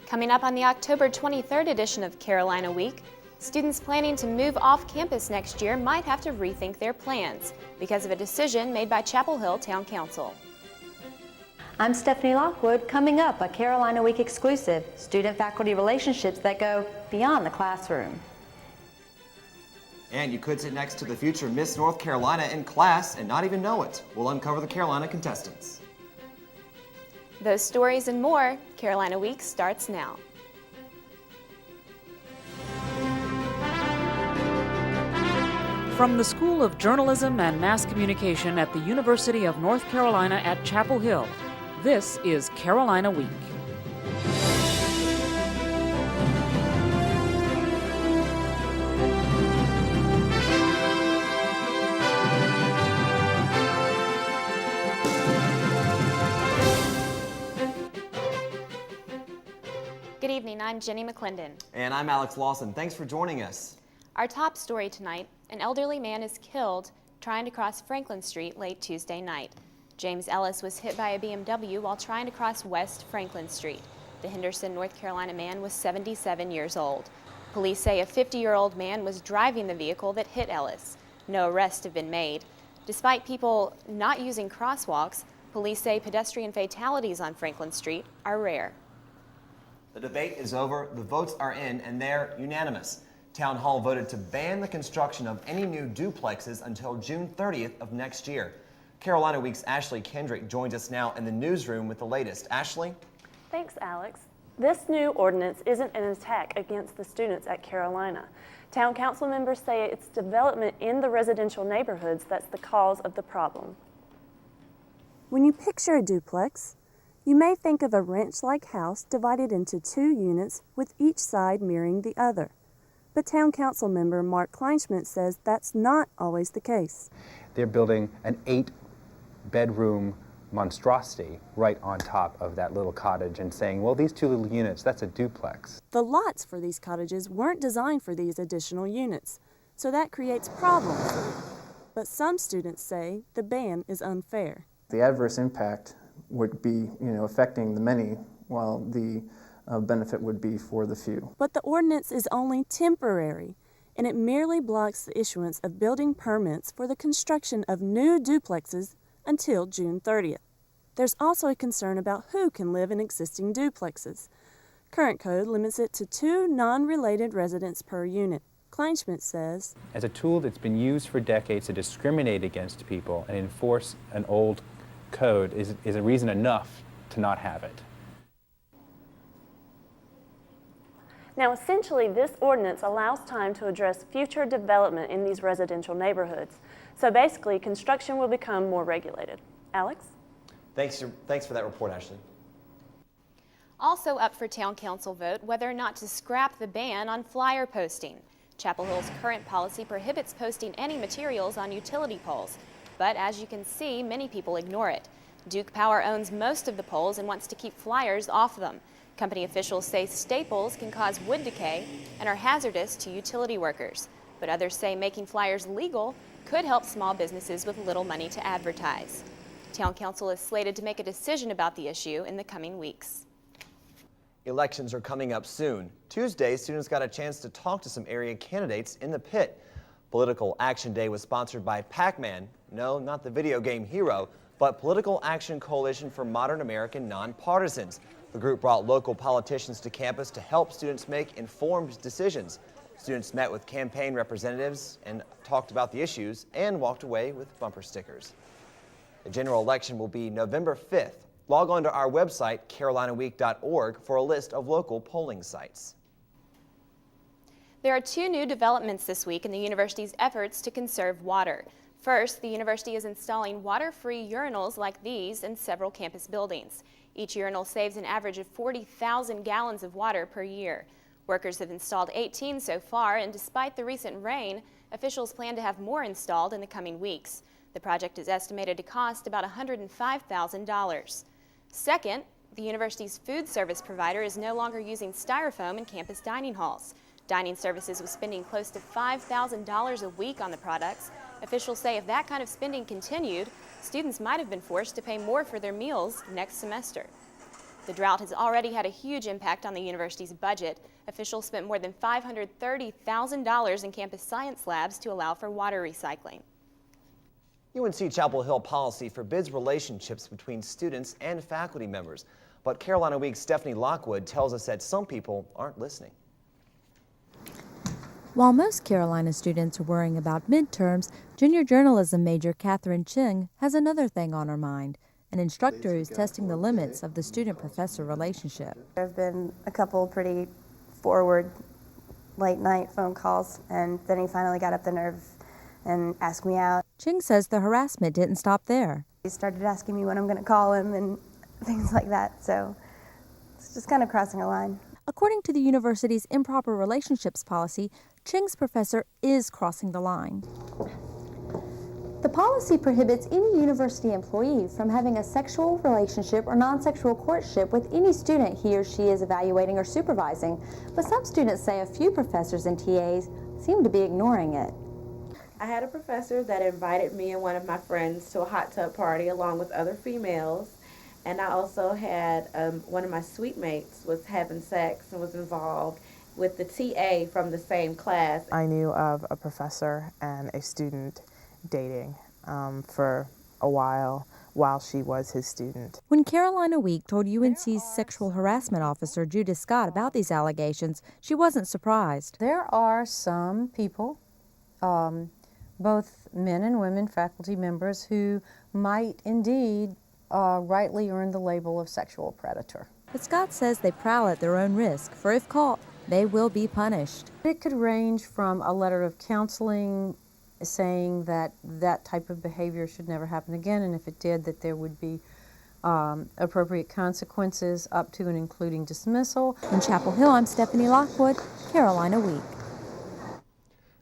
Coming up on the October 23rd edition of Carolina Week, students planning to move off campus next year might have to rethink their plans because of a decision made by Chapel Hill Town Council. I'm Stephanie Lockwood. Coming up, a Carolina Week exclusive, student-faculty relationships that go beyond the classroom. And you could sit next to the future Miss North Carolina in class and not even know it. We'll uncover the Carolina contestants. Those stories and more, Carolina Week starts now. From the School of Journalism and Mass Communication at the University of North Carolina at Chapel Hill, this is Carolina Week. Good evening, I'm Jenny McClendon. And I'm Alex Lawson. Thanks for joining us. Our top story tonight, an elderly man is killed trying to cross Franklin Street late Tuesday night. James Ellis was hit by a BMW while trying to cross West Franklin Street. The Henderson, North Carolina man was 77 years old. Police say a 50-year-old man was driving the vehicle that hit Ellis. No arrests have been made. Despite people not using crosswalks, police say pedestrian fatalities on Franklin Street are rare. The debate is over, the votes are in, and they're unanimous. Town Hall voted to ban the construction of any new duplexes until June 30th of next year. Carolina Week's Ashley Kendrick joins us now in the newsroom with the latest. Ashley? Thanks, Alex. This new ordinance isn't an attack against the students at Carolina. Town council members say it's development in the residential neighborhoods that's the cause of the problem. When you picture a duplex, you may think of a ranch-like house divided into two units with each side mirroring the other. But Town Council member Mark Kleinschmidt says that's not always the case. They're building an 8-bedroom monstrosity right on top of that little cottage and saying, well, these two little units, that's a duplex. The lots for these cottages weren't designed for these additional units, so that creates problems. But some students say the ban is unfair. The adverse impact would be, affecting the many, while the benefit would be for the few. But the ordinance is only temporary, and it merely blocks the issuance of building permits for the construction of new duplexes until June 30th. There's also a concern about who can live in existing duplexes. Current code limits it to 2 non-related residents per unit. Kleinschmidt says, As a tool that's been used for decades to discriminate against people and enforce an old code is a reason enough to not have it. Now, essentially, this ordinance allows time to address future development in these residential neighborhoods. So basically, construction will become more regulated. Alex? Thanks for that report, Ashley. Also up for Town Council vote whether or not to scrap the ban on flyer posting. Chapel Hill's current policy prohibits posting any materials on utility poles. But as you can see, many people ignore it. Duke Power owns most of the poles and wants to keep flyers off them. Company officials say staples can cause wood decay and are hazardous to utility workers. But others say making flyers legal could help small businesses with little money to advertise. Town Council is slated to make a decision about the issue in the coming weeks. Elections are coming up soon. Tuesday, students got a chance to talk to some area candidates in the pit. Political Action Day was sponsored by Pac-Man, no, not the video game Hero, but Political Action Coalition for Modern American Nonpartisans. The group brought local politicians to campus to help students make informed decisions. Students met with campaign representatives and talked about the issues and walked away with bumper stickers. The general election will be November 5th. Log on to our website, carolinaweek.org, for a list of local polling sites. There are 2 new developments this week in the university's efforts to conserve water. First, the university is installing water-free urinals like these in several campus buildings. Each urinal saves an average of 40,000 gallons of water per year. Workers have installed 18 so far, and despite the recent rain, officials plan to have more installed in the coming weeks. The project is estimated to cost about $105,000. Second, the university's food service provider is no longer using styrofoam in campus dining halls. Dining Services was spending close to $5,000 a week on the products. Officials say if that kind of spending continued, students might have been forced to pay more for their meals next semester. The drought has already had a huge impact on the university's budget. Officials spent more than $530,000 in campus science labs to allow for water recycling. UNC Chapel Hill policy forbids relationships between students and faculty members. But Carolina Week's Stephanie Lockwood tells us that some people aren't listening. While most Carolina students are worrying about midterms, junior journalism major Catherine Ching has another thing on her mind, an instructor who's testing the limits of the student-professor relationship. There have been a couple pretty forward late-night phone calls, and then he finally got up the nerve and asked me out. Ching says the harassment didn't stop there. He started asking me when I'm going to call him and things like that, so it's just kind of crossing a line. According to the university's improper relationships policy, Ching's professor is crossing the line. The policy prohibits any university employee from having a sexual relationship or non-sexual courtship with any student he or she is evaluating or supervising, but some students say a few professors and TAs seem to be ignoring it. I had a professor that invited me and one of my friends to a hot tub party along with other females, and I also had one of my suite mates was having sex and was involved with the TA from the same class. I knew of a professor and a student dating for a while she was his student. When Carolina Week told UNC's sexual harassment officer Judith Scott about these allegations, she wasn't surprised. There are some people, both men and women faculty members, who might indeed rightly earn the label of sexual predator. But Scott says they prowl at their own risk, for if caught, they will be punished. It could range from a letter of counseling saying that that type of behavior should never happen again, and if it did, that there would be appropriate consequences up to and including dismissal. In Chapel Hill, I'm Stephanie Lockwood, Carolina Week.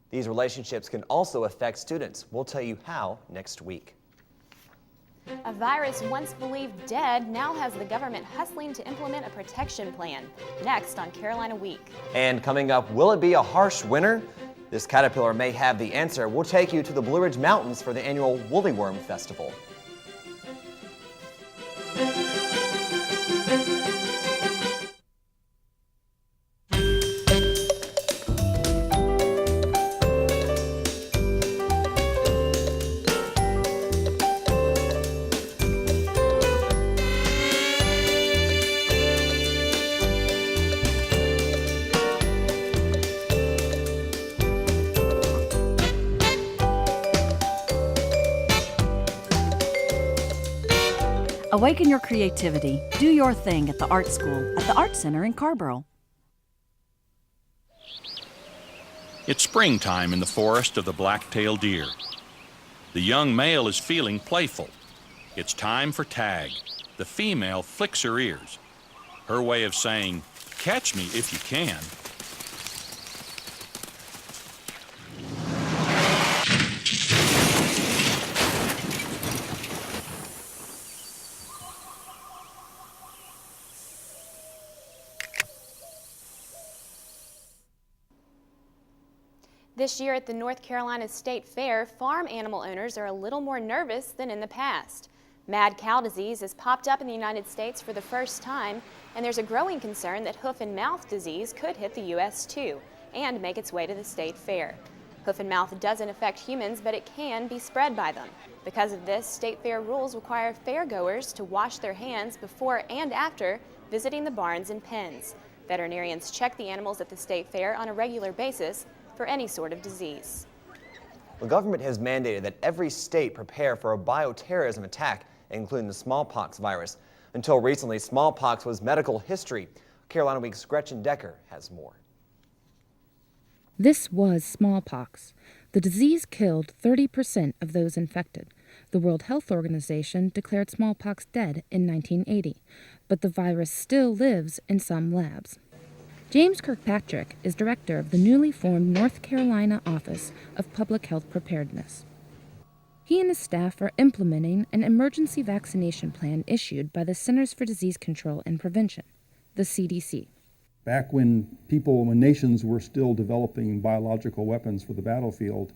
These relationships can also affect students. We'll tell you how next week. A virus once believed dead now has the government hustling to implement a protection plan. Next on Carolina Week. And coming up, will it be a harsh winter? This caterpillar may have the answer. We'll take you to the Blue Ridge Mountains for the annual Woolly Worm Festival. Awaken your creativity. Do your thing at the Art School at the Art Center in Carborough. It's springtime in the forest of the black-tailed deer. The young male is feeling playful. It's time for tag. The female flicks her ears. Her way of saying, "Catch me if you can." This year at the North Carolina State Fair, farm animal owners are a little more nervous than in the past. Mad cow disease has popped up in the United States for the first time, and there's a growing concern that hoof and mouth disease could hit the U.S. too and make its way to the state fair. Hoof and mouth doesn't affect humans, but it can be spread by them. Because of this, state fair rules require fairgoers to wash their hands before and after visiting the barns and pens. Veterinarians check the animals at the state fair on a regular basis for any sort of disease. The government has mandated that every state prepare for a bioterrorism attack, including the smallpox virus. Until recently, smallpox was medical history. Carolina Week's Gretchen Decker has more. This was smallpox. The disease killed 30% of those infected. The World Health Organization declared smallpox dead in 1980, but the virus still lives in some labs. James Kirkpatrick is director of the newly formed North Carolina Office of Public Health Preparedness. He and his staff are implementing an emergency vaccination plan issued by the Centers for Disease Control and Prevention, the CDC. Back when nations were still developing biological weapons for the battlefield,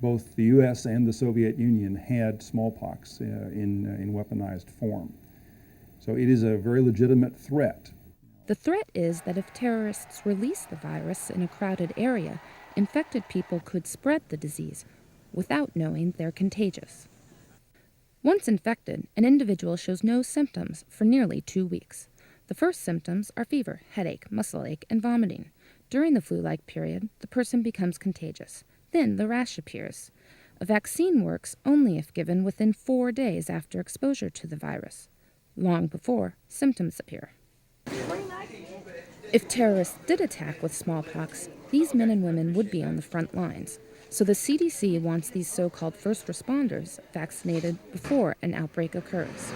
both the U.S. and the Soviet Union had smallpox in weaponized form. So it is a very legitimate threat. The threat is that if terrorists release the virus in a crowded area, infected people could spread the disease without knowing they're contagious. Once infected, an individual shows no symptoms for nearly 2 weeks. The first symptoms are fever, headache, muscle ache, and vomiting. During the flu-like period, the person becomes contagious. Then the rash appears. A vaccine works only if given within 4 days after exposure to the virus. Long before symptoms appear. If terrorists did attack with smallpox, these men and women would be on the front lines. So the CDC wants these so-called first responders vaccinated before an outbreak occurs.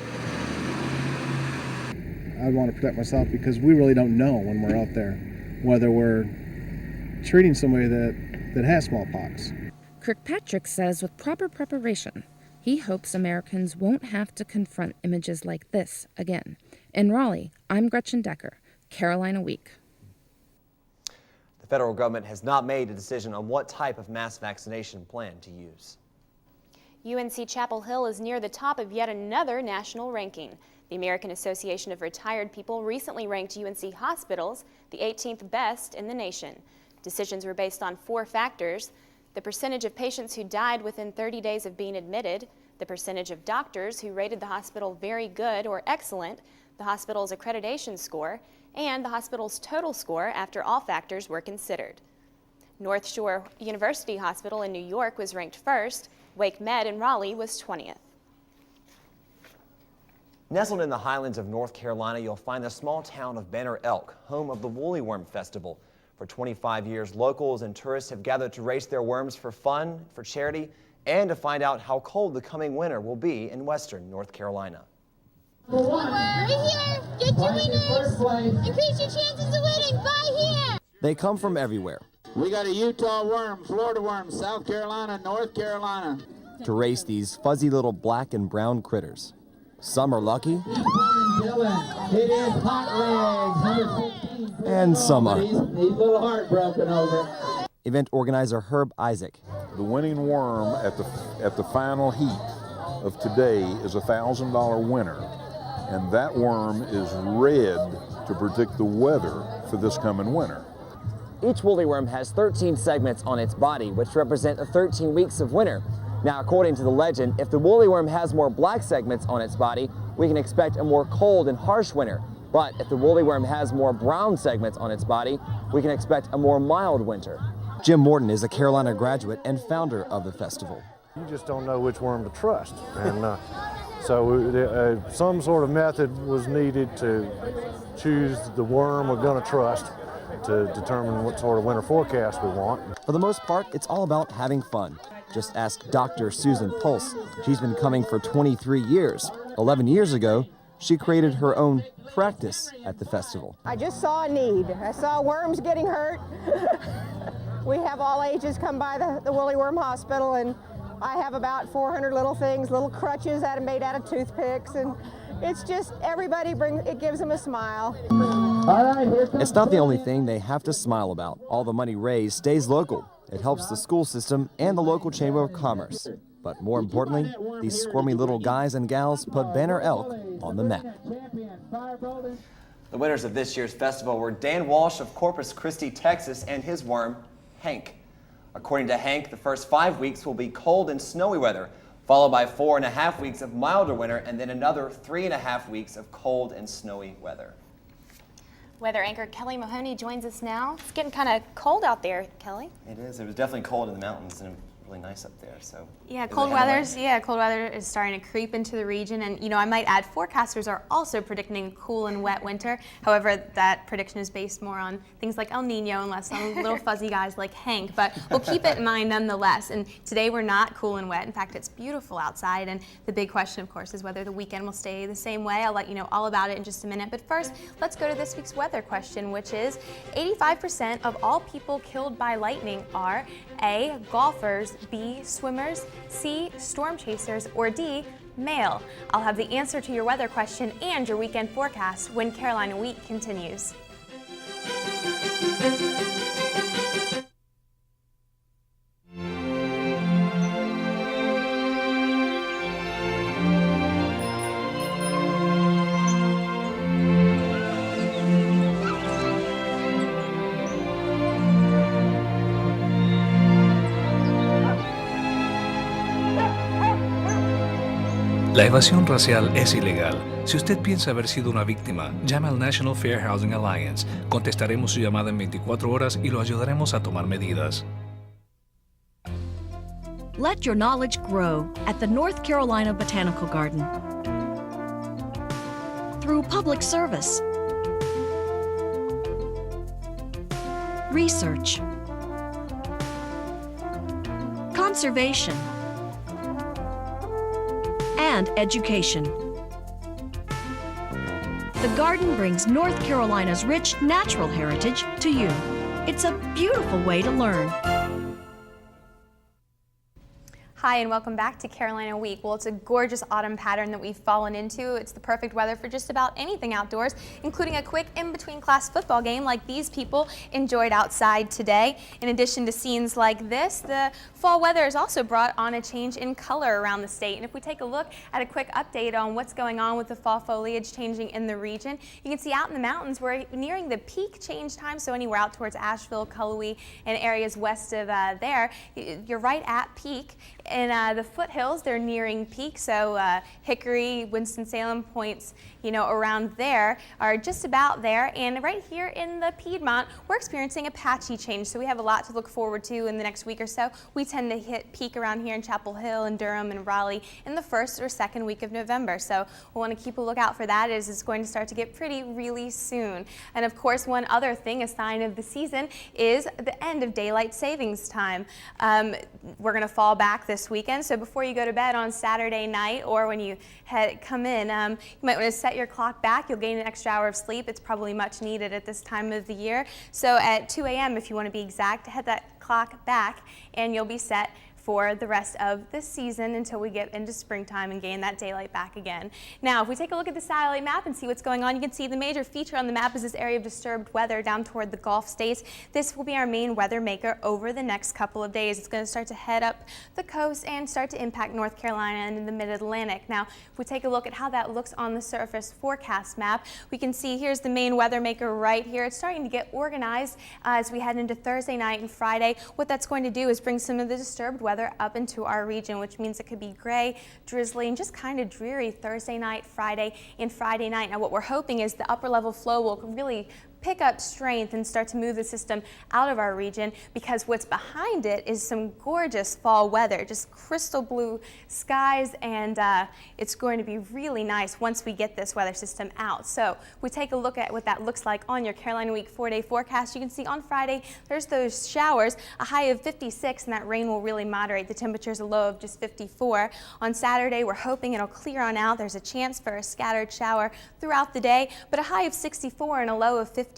I want to protect myself because we really don't know when we're out there whether we're treating somebody that has smallpox. Kirkpatrick says with proper preparation, he hopes Americans won't have to confront images like this again. In Raleigh, I'm Gretchen Decker, Carolina Week. The federal government has not made a decision on what type of mass vaccination plan to use. UNC Chapel Hill is near the top of yet another national ranking. The American Association of Retired People recently ranked UNC hospitals the 18th best in the nation. Decisions were based on 4 factors: the percentage of patients who died within 30 days of being admitted, the percentage of doctors who rated the hospital very good or excellent, the hospital's accreditation score, and the hospital's total score after all factors were considered. North Shore University Hospital in New York was ranked first. Wake Med in Raleigh was 20th. Nestled in the highlands of North Carolina, you'll find the small town of Banner Elk, home of the Woolly Worm Festival. For 25 years, locals and tourists have gathered to race their worms for fun, for charity, and to find out how cold the coming winter will be in western North Carolina. Right here, get your winners, increase your chances of winning, buy here. They come from everywhere We got a Utah worm, Florida worm, South Carolina, North Carolina. to race these fuzzy little black and brown critters. Some are lucky, It is hot legs, and some aren't. He's a little heartbroken over it. Event organizer Herb Isaac. The winning worm at the final heat of today is a $1,000 winner, and that worm is red to predict the weather for this coming winter. Each woolly worm has 13 segments on its body, which represent the 13 weeks of winter. Now, according to the legend, if the woolly worm has more black segments on its body, we can expect a more cold and harsh winter. But if the woolly worm has more brown segments on its body, we can expect a more mild winter. Jim Morton is a Carolina graduate and founder of the festival. You just don't know which worm to trust. And so some sort of method was needed to choose the worm we're going to trust to determine what sort of winter forecast we want. For the most part, it's all about having fun. Just ask Dr. Susan Pulse. She's been coming for 23 years. 11 years ago, she created her own practice at the festival. I just saw a need. I saw worms getting hurt. We have all ages come by the Woolly Worm Hospital, and I have about 400 little things, little crutches that are made out of toothpicks, and it's just everybody it gives them a smile. It's not the only thing they have to smile about. All the money raised stays local. It helps the school system and the local Chamber of Commerce. But more importantly, these squirmy little guys and gals put Banner Elk on the map. The winners of this year's festival were Dan Walsh of Corpus Christi, Texas, and his worm, Hank. According to Hank, the first 5 weeks will be cold and snowy weather, followed by 4.5 weeks of milder winter, and then another 3.5 weeks of cold and snowy weather. Weather anchor Kelly Mahoney joins us now. It's getting kind of cold out there, Kelly. It is. It was definitely cold in the mountains and really nice up there. So yeah, cold weather is starting to creep into the region, and I might add, forecasters are also predicting cool and wet winter. However, that prediction is based more on things like El Nino and less on little fuzzy guys like Hank, but we'll keep it in mind nonetheless. And today we're not cool and wet. In fact, it's beautiful outside, and the big question, of course, is whether the weekend will stay the same way. I'll let you know all about it in just a minute, but first, let's go to this week's weather question, which is 85% of all people killed by lightning are A, golfers, B, swimmers, C, storm chasers, or D, male. I'll have the answer to your weather question and your weekend forecast when Carolina Week continues. La evasión racial es ilegal. Si usted piensa haber sido una víctima, llame al National Fair Housing Alliance. Contestaremos su llamada en 24 horas y lo ayudaremos a tomar medidas. Let your knowledge grow at the North Carolina Botanical Garden. Through public service, research, conservation, and education. The garden brings North Carolina's rich natural heritage to you. It's a beautiful way to learn. Hi and welcome back to Carolina Week. Well, it's a gorgeous autumn pattern that we've fallen into. It's the perfect weather for just about anything outdoors, including a quick in-between class football game like these people enjoyed outside today. In addition to scenes like this, the fall weather has also brought on a change in color around the state. And if we take a look at a quick update on what's going on with the fall foliage changing in the region, you can see out in the mountains we're nearing the peak change time, so anywhere out towards Asheville, Cullowhee, and areas west of there, you're right at peak. In the foothills, they're nearing peak, so Hickory, Winston-Salem points, around there are just about there. And right here in the Piedmont, we're experiencing a patchy change, so we have a lot to look forward to in the next week or so. We tend to hit peak around here in Chapel Hill and Durham and Raleigh in the first or second week of November, so we'll want to keep a lookout for that, as it's going to start to get pretty really soon. And of course, one other thing, a sign of the season, is the end of daylight savings time. We're going to fall back this weekend, so before you go to bed on Saturday night or when you come in, you might want to set your clock back. You'll gain an extra hour of sleep. It's probably much needed at this time of the year. So at 2 a.m., if you want to be exact, head that clock back and you'll be set for the rest of the season until we get into springtime and gain that daylight back again. Now, if we take a look at the satellite map and see what's going on, you can see the major feature on the map is this area of disturbed weather down toward the Gulf states. This will be our main weather maker over the next couple of days. It's going to start to head up the coast and start to impact North Carolina and the mid-Atlantic. Now, if we take a look at how that looks on the surface forecast map, we can see here's the main weather maker right here. It's starting to get organized as we head into Thursday night and Friday. What that's going to do is bring some of the disturbed weather up into our region, which means it could be gray, drizzly, and just kind of dreary Thursday night, Friday, and Friday night. Now, what we're hoping is the upper level flow will really pick up strength and start to move the system out of our region, because what's behind it is some gorgeous fall weather, just crystal blue skies, and it's going to be really nice once we get this weather system out. So we take a look at what that looks like on your Carolina Week 4-day forecast. You can see on Friday there's those showers, a high of 56, and that rain will really moderate. The temperature's a low of just 54. On Saturday, we're hoping it'll clear on out. There's a chance for a scattered shower throughout the day, but a high of 64 and a low of 55.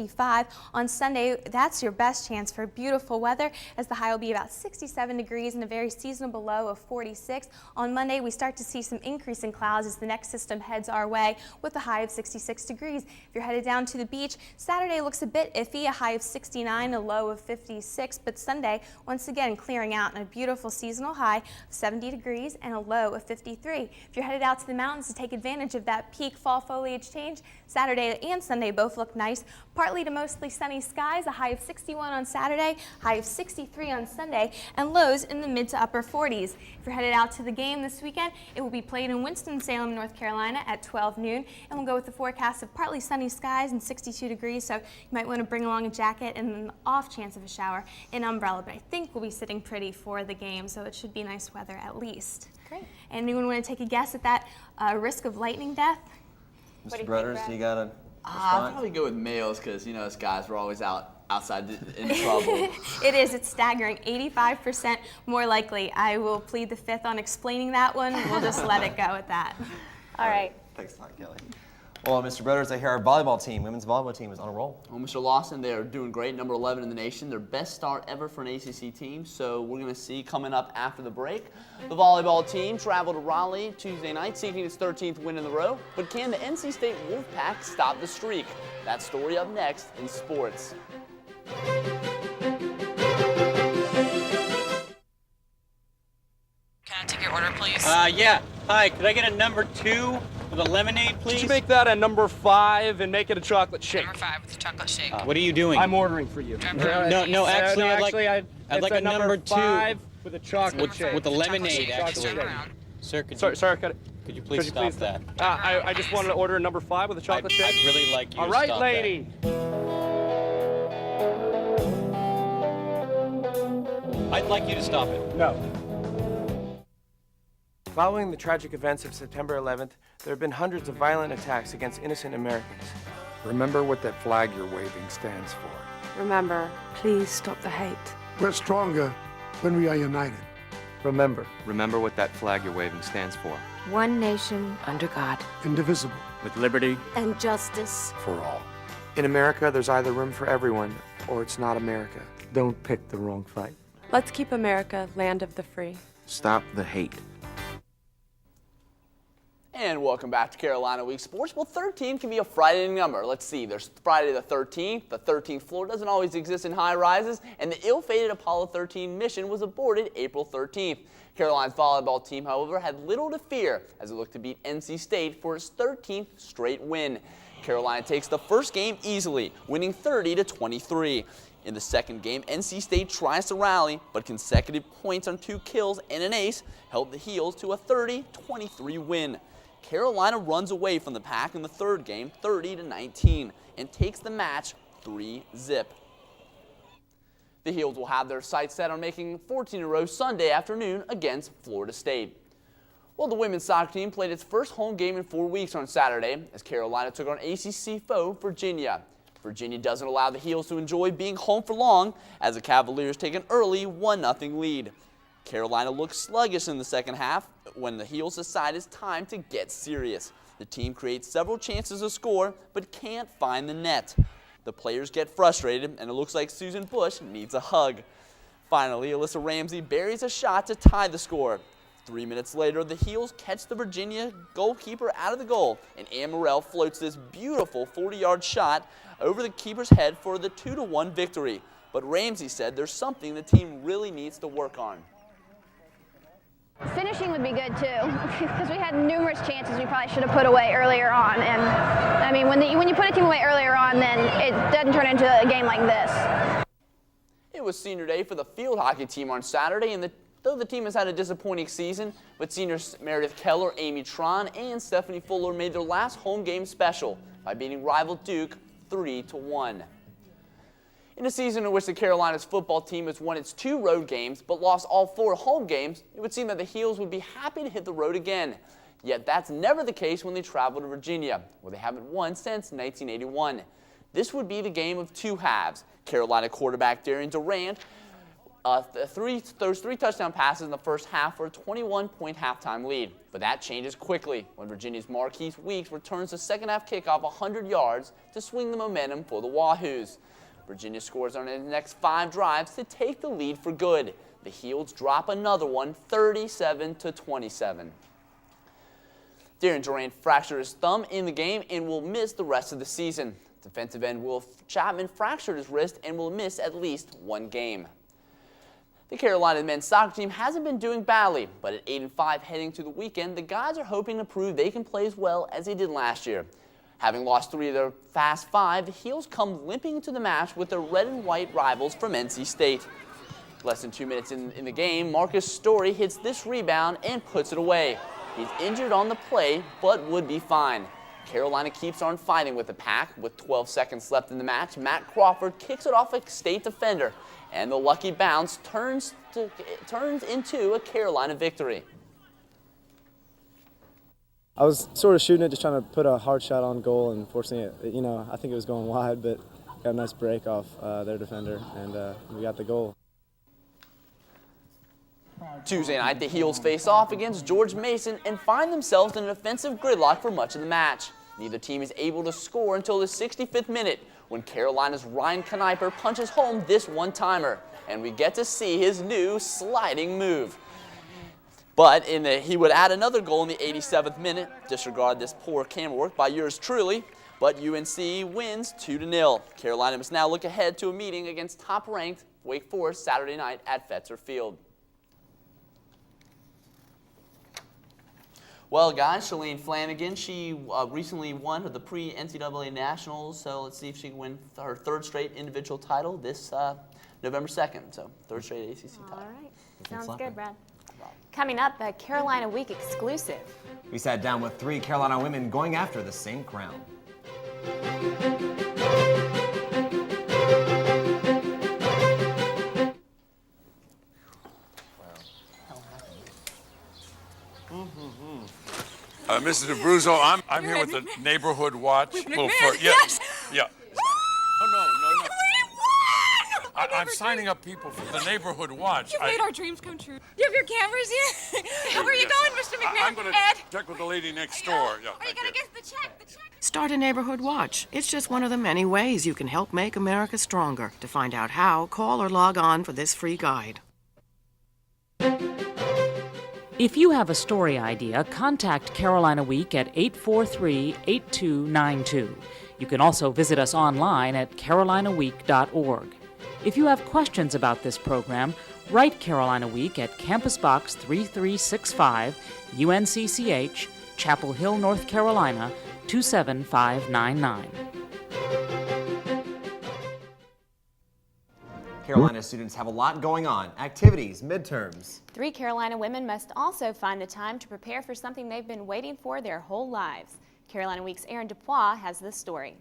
On Sunday, that's your best chance for beautiful weather, as the high will be about 67 degrees and a very seasonable low of 46. On Monday, we start to see some increase in clouds as the next system heads our way with a high of 66 degrees. If you're headed down to the beach, Saturday looks a bit iffy, a high of 69, a low of 56, but Sunday, once again, clearing out and a beautiful seasonal high of 70 degrees and a low of 53. If you're headed out to the mountains to take advantage of that peak fall foliage change, Saturday and Sunday both look nice. Partly to mostly sunny skies, a high of 61 on Saturday, high of 63 on Sunday, and lows in the mid to upper 40s. If you're headed out to the game this weekend, it will be played in Winston-Salem, North Carolina at 12 noon, and we'll go with the forecast of partly sunny skies and 62 degrees, so you might want to bring along a jacket and an off chance of a shower, an umbrella, but I think we'll be sitting pretty for the game, so it should be nice weather at least. Great. Anyone want to take a guess at that risk of lightning death? Mr. Brothers, you got a I'll probably go with males because, us guys, we're always outside in trouble. It is. It's staggering. 85% more likely. I will plead the fifth on explaining that one. We'll just let it go at that. All right. Thanks a lot, Kelly. Well, Mr. Brothers, I hear our volleyball team, women's volleyball team, is on a roll. Well, Mr. Lawson, they are doing great, number 11 in the nation. Their best start ever for an ACC team, so we're going to see coming up after the break. The volleyball team traveled to Raleigh Tuesday night, seeking its 13th win in a row. But can the NC State Wolfpack stop the streak? That story up next in sports. Can I take your order, please? Yeah. Hi, could I get a number 2 with a lemonade, please? Could you make that a number 5 and make it a chocolate shake? Number 5 with a chocolate shake. What are you doing? I'm ordering for you. No, actually, I'd like a number 2 with a chocolate shake. with a lemonade, actually. Sir, could Could you please stop that? I just wanted to order a number 5 with a chocolate shake. I'd really like you All to right, stop lady. I'd like you to stop it. No. Following the tragic events of September 11th, there have been hundreds of violent attacks against innocent Americans. Remember what that flag you're waving stands for. Remember, please stop the hate. We're stronger when we are united. Remember. Remember what that flag you're waving stands for. One nation under God. Indivisible. With liberty and justice for all. In America, there's either room for everyone or it's not America. Don't pick the wrong fight. Let's keep America land of the free. Stop the hate. And welcome back to Carolina Week Sports. Well, 13 can be a frightening number. Let's see, there's Friday the 13th. The 13th floor doesn't always exist in high rises, and the ill-fated Apollo 13 mission was aborted April 13th. Carolina's volleyball team, however, had little to fear as it looked to beat NC State for its 13th straight win. Carolina takes the first game easily, winning 30-23. In the second game, NC State tries to rally, but consecutive points on 2 kills and an ace helped the Heels to a 30-23 win. Carolina runs away from the pack in the third game, 30-19, and takes the match 3-zip. The Heels will have their sights set on making 14 in a row Sunday afternoon against Florida State. Well, the women's soccer team played its first home game in 4 weeks on Saturday as Carolina took on ACC foe Virginia. Virginia doesn't allow the Heels to enjoy being home for long as the Cavaliers take an early 1-0 lead. Carolina looked sluggish in the second half when the Heels decide it's time to get serious. The team creates several chances to score but can't find the net. The players get frustrated and it looks like Susan Bush needs a hug. Finally, Alyssa Ramsey buries a shot to tie the score. 3 minutes later, the Heels catch the Virginia goalkeeper out of the goal, and Ann Morrell floats this beautiful 40-yard shot over the keeper's head for the 2-1 victory. But Ramsey said there's something the team really needs to work on. Finishing would be good too, because we had numerous chances we probably should have put away earlier on. And I mean, when you put a team away earlier on, then it doesn't turn into a game like this. It was senior day for the field hockey team on Saturday, and though the team has had a disappointing season, but seniors Meredith Keller, Amy Tron, and Stephanie Fuller made their last home game special by beating rival Duke 3-1. In a season in which the Carolinas football team has won its 2 road games but lost all 4 home games, it would seem that the Heels would be happy to hit the road again. Yet that's never the case when they travel to Virginia, where they haven't won since 1981. This would be the game of 2 halves. Carolina quarterback Darian Durant throws 3 touchdown passes in the first half for a 21-point halftime lead. But that changes quickly when Virginia's Marquise Weeks returns the second half kickoff 100 yards to swing the momentum for the Wahoos. Virginia scores on its next 5 drives to take the lead for good. The Heels drop another one, 37-27. Darian Durant fractured his thumb in the game and will miss the rest of the season. Defensive end Will Chapman fractured his wrist and will miss at least 1 game. The Carolina men's soccer team hasn't been doing badly, but at 8-5 heading to the weekend, the guys are hoping to prove they can play as well as they did last year. Having lost 3 of their past 5, the Heels come limping into the match with their red and white rivals from NC State. Less than 2 minutes in the game, Marcus Story hits this rebound and puts it away. He's injured on the play, but would be fine. Carolina keeps on fighting with the pack. With 12 seconds left in the match, Matt Crawford kicks it off a State defender, and the lucky bounce turns into a Carolina victory. I was sort of shooting it, just trying to put a hard shot on goal, and fortunately, I think it was going wide, but got a nice break off their defender, and we got the goal. Tuesday night, the Heels face off against George Mason and find themselves in an offensive gridlock for much of the match. Neither team is able to score until the 65th minute when Carolina's Ryan Kniper punches home this one-timer, and we get to see his new sliding move. But he would add another goal in the 87th minute. Disregard this poor camera work by yours truly. But UNC wins 2-0. Carolina must now look ahead to a meeting against top-ranked Wake Forest Saturday night at Fetzer Field. Well, guys, Shalane Flanagan, she recently won the pre-NCAA Nationals, so let's see if she can win her 3rd straight individual title this November 2nd. So 3rd straight ACC title. All right. Sounds good, Brad. Coming up, a Carolina Week exclusive. We sat down with 3 Carolina women going after the same crown. Mrs. Abruzzo, I'm here with the Neighborhood Watch. Yes! Yeah. Oh, no. I'm signing up people for the Neighborhood Watch. You made our dreams come true. You have your cameras here? Where are you going, Mr. McMahon? I'm going to check with the lady next door. Yeah, Are you going to get the check? Start a Neighborhood Watch. It's just one of the many ways you can help make America stronger. To find out how, call or log on for this free guide. If you have a story idea, contact Carolina Week at 843-8292. You can also visit us online at carolinaweek.org. If you have questions about this program, write Carolina Week at Campus Box 3365, UNCCH, Chapel Hill, North Carolina, 27599. Carolina students have a lot going on. Activities, midterms. 3 Carolina women must also find the time to prepare for something they've been waiting for their whole lives. Carolina Week's Erin Dupois has this story.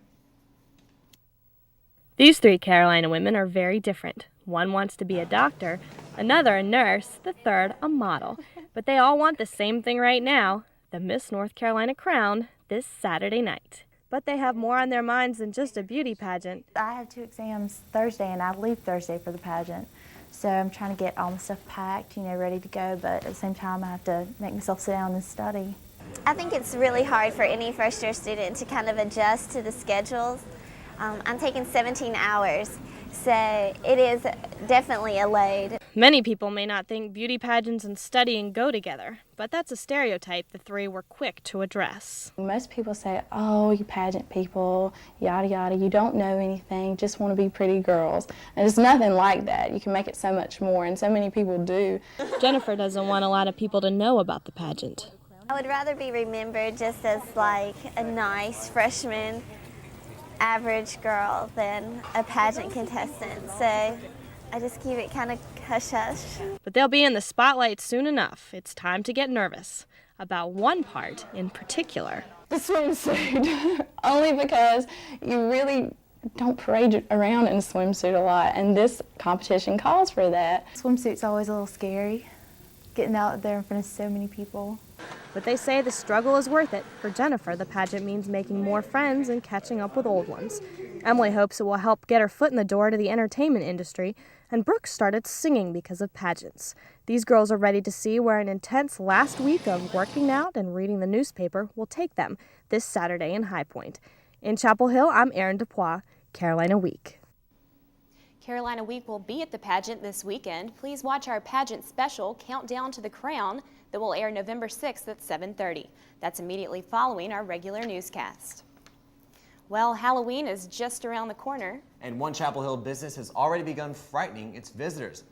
These 3 Carolina women are very different. One wants to be a doctor, another a nurse, the third a model. But they all want the same thing right now, the Miss North Carolina crown this Saturday night. But they have more on their minds than just a beauty pageant. I have 2 exams Thursday, and I leave Thursday for the pageant. So I'm trying to get all my stuff packed, ready to go, but at the same time I have to make myself sit down and study. I think it's really hard for any first-year student to kind of adjust to the schedules. I'm taking 17 hours, so it is definitely a load. Many people may not think beauty pageants and studying go together, but that's a stereotype the 3 were quick to address. Most people say, oh, you pageant people, yada yada, you don't know anything, just want to be pretty girls. And it's nothing like that. You can make it so much more, and so many people do. Jennifer doesn't want a lot of people to know about the pageant. I would rather be remembered just as like a nice freshman average girl than a pageant contestant, so I just keep it kind of hush-hush. But they'll be in the spotlight soon enough. It's time to get nervous about one part in particular. The swimsuit, only because you really don't parade around in a swimsuit a lot, and this competition calls for that. Swimsuit's always a little scary, getting out there in front of so many people. But they say the struggle is worth it. For Jennifer, the pageant means making more friends and catching up with old ones. Emily hopes it will help get her foot in the door to the entertainment industry, and Brooke started singing because of pageants. These girls are ready to see where an intense last week of working out and reading the newspaper will take them this Saturday in High Point. In Chapel Hill, I'm Erin Dupois, Carolina Week. Carolina Week will be at the pageant this weekend. Please watch our pageant special, Countdown to the Crown, that will air November 6th at 7:30. That's immediately following our regular newscast. Well, Halloween is just around the corner. And one Chapel Hill business has already begun frightening its visitors.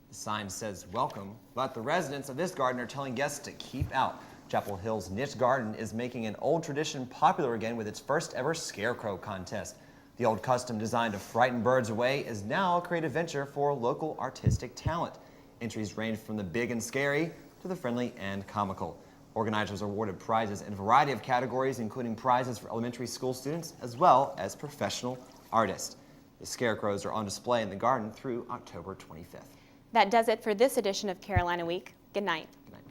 The sign says welcome, but the residents of this garden are telling guests to keep out. Chapel Hill's Niche Garden is making an old tradition popular again with its first ever scarecrow contest. The old custom designed to frighten birds away is now a creative venture for local artistic talent. Entries range from the big and scary to the friendly and comical. Organizers awarded prizes in a variety of categories, including prizes for elementary school students as well as professional artists. The scarecrows are on display in the garden through October 25th. That does it for this edition of Carolina Week. Good night. Good night.